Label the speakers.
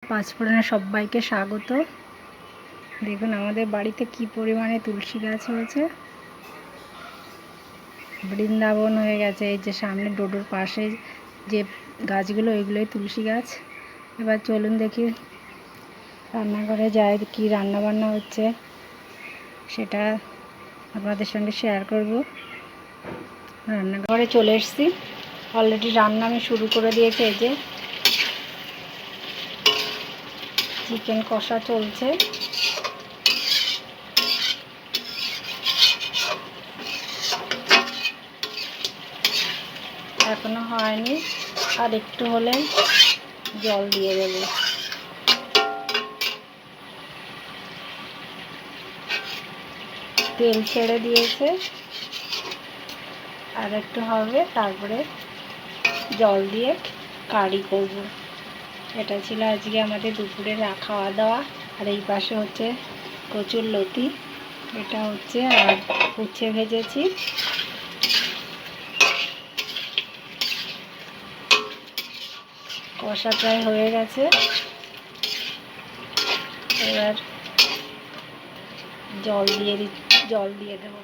Speaker 1: পাঁচফোড়নে সবাইকে স্বাগত। দেখুন আমাদের বাড়িতে কি পরিমাণে তুলসী গাছ হয়েছে, বৃন্দাবন হয়ে গেছে। এই যে সামনে ডোডোর পাশে যে গাছগুলো, এগুলোই তুলসী গাছ। এবার চলুন দেখি রান্নাঘরে যাই, কি রান্না বান্না হচ্ছে সেটা আপনাদের সঙ্গে শেয়ার করব। রান্নাঘরে চলে এসেছি, অলরেডি রান্না আমি শুরু করে দিয়েছি। এই যে চিকেন কষা চলছে। এখনো হয়নি, আর একটু হলে জল দিয়ে দেব। তেল ছেড়ে দিয়েছে, আর একটু হবে, তারপরে জল দিয়ে কারি করব। এটা ছিল আজকে আমাদের দুপুরের খাওয়া দাওয়া। আর এই পাশে হচ্ছে কচুর লতি, এটা হচ্ছে, আর উচ্ছে ভেজেছি। কষা প্রায় হয়ে গেছে, এবার জল দিয়ে দেব।